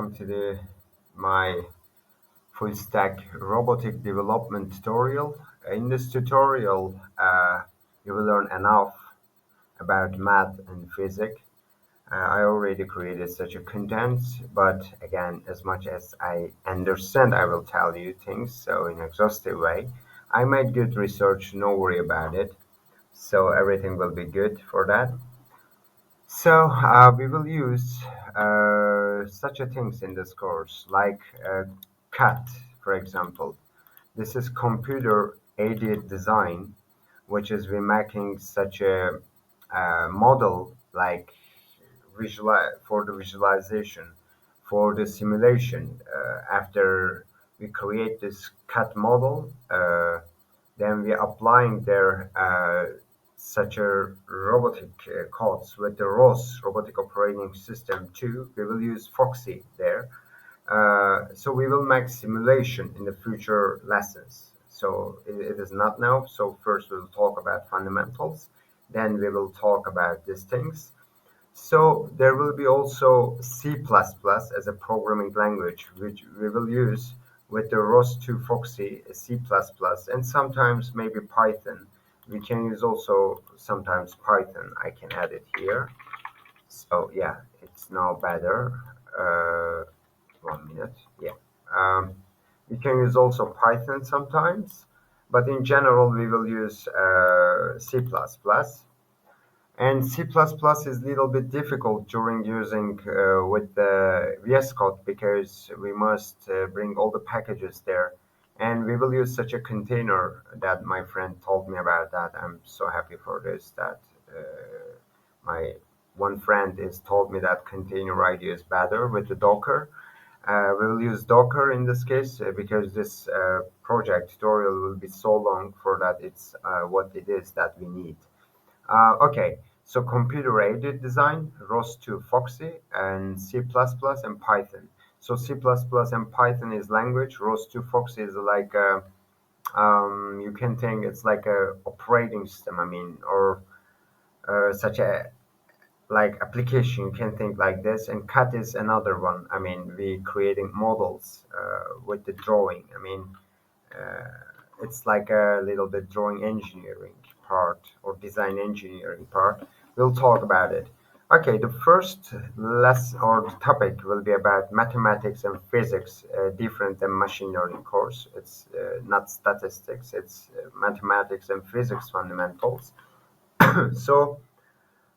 welcome to my full stack robotic development tutorial. In this tutorial, you will learn enough about math and physics. I already created such a content, but again, as much as I understand, I will tell you things so in exhaustive way. I made good research, no worry about it. So everything will be good for that. So we will use such a things in this course, like CAT, for example. This is computer aided design, which is we're making such a model like for the visualization, for the simulation. After we create this CAT model, then we are applying their such a robotic codes with the ROS robotic operating system too. We will use Foxy there. So we will make simulation in the future lessons. So it is not now. So first we'll talk about fundamentals, then we will talk about these things. So there will be also C++ as a programming language, which we will use with the ROS2 Foxy C++, and sometimes maybe Python. We can use also sometimes Python. I can add it here. So yeah, it's now better. 1 minute. Yeah. Um, we can use also Python sometimes, but in general we will use C++. And C++ is a little bit difficult during using with the VS Code because we must bring all the packages there. And we will use such a container that my friend told me about that. I'm so happy for this that my one friend is told me that container idea is better with the Docker. We will use Docker in this case because this project tutorial will be so long for that it's what it is that we need. Okay, so computer-aided design, ROS2 Foxy, and C++ and Python. So C++ and Python is language. ROS2 Foxy is like you can think it's like a operating system. I mean, or such a like application. You can think like this. And CAT is another one. I mean, we creating models with the drawing. I mean, it's like a little bit drawing engineering part or design engineering part. We'll talk about it. Okay, the first lesson or the topic will be about mathematics and physics, different than machine learning course. It's not statistics, it's mathematics and physics fundamentals. So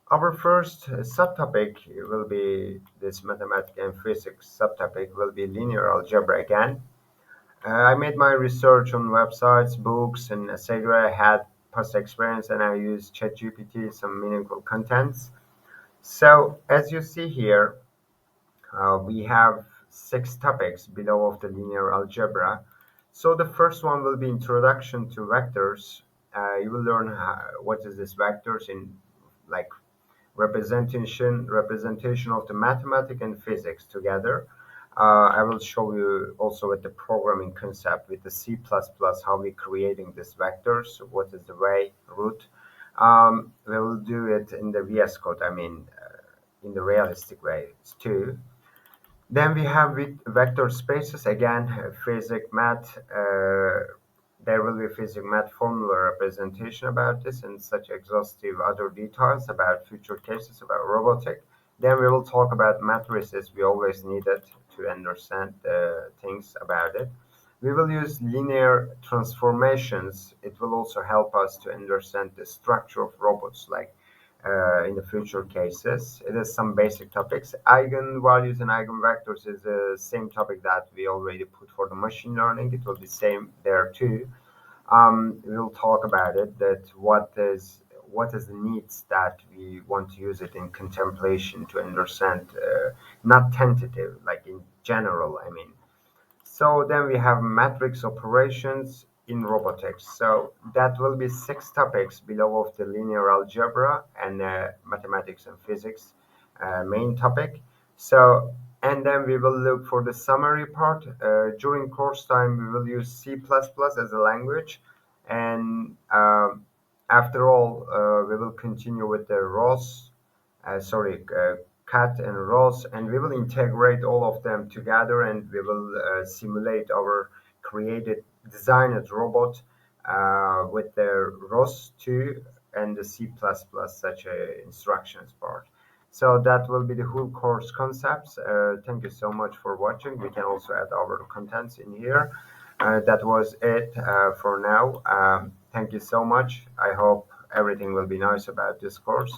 our first subtopic will be this mathematics and physics subtopic will be linear algebra again. I made my research on websites, books, and etc. I had past experience and I used ChatGPT, some meaningful contents. So as you see here, we have 6 topics below of the linear algebra. So the first one will be introduction to vectors. You will learn what is this vectors in like representation of the mathematics and physics together. I will show you also with the programming concept with the C++, how we creating these vectors, what is the way, route. We will do it in the VS Code, I mean, in the realistic way too. Then we have with vector spaces, again, physics, math. There will be physics, math formula representation about this and such exhaustive other details about future cases about robotic. Then we will talk about matrices we always needed to understand things about it. We will use linear transformations. It will also help us to understand the structure of robots, like in the future cases. It is some basic topics. Eigenvalues and eigenvectors is the same topic that we already put for the machine learning. It will be same there too. We'll talk about it. That what is the needs that we want to use it in contemplation to understand, not tentative, like in general. I mean. So then we have matrix operations in robotics. So that will be 6 topics below of the linear algebra and mathematics and physics main topic. So and then we will look for the summary part. During course time, we will use C++ as a language, and after all, we will continue with the ROS. Sorry, cat and ROS, and we will integrate all of them together, and we will simulate our created designed robot with the ROS2 and the C++ such a instructions part. So that will be the whole course concepts. Thank you so much for watching. We can also add our contents in here. That was it for now. Thank you so much. I hope everything will be nice about this course.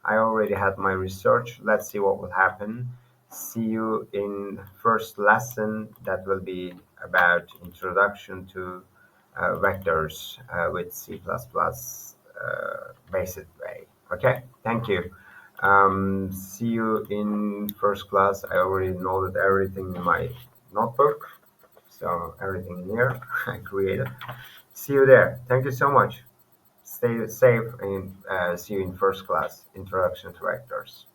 I already had my research. Let's see what will happen. See you in first lesson. That will be about introduction to vectors with C++ basic way. Okay, thank you. See you in first class. I already noted everything in my notebook. So everything in here I created. See you there. Thank you so much. Stay safe and see you in first class. Introduction to vectors.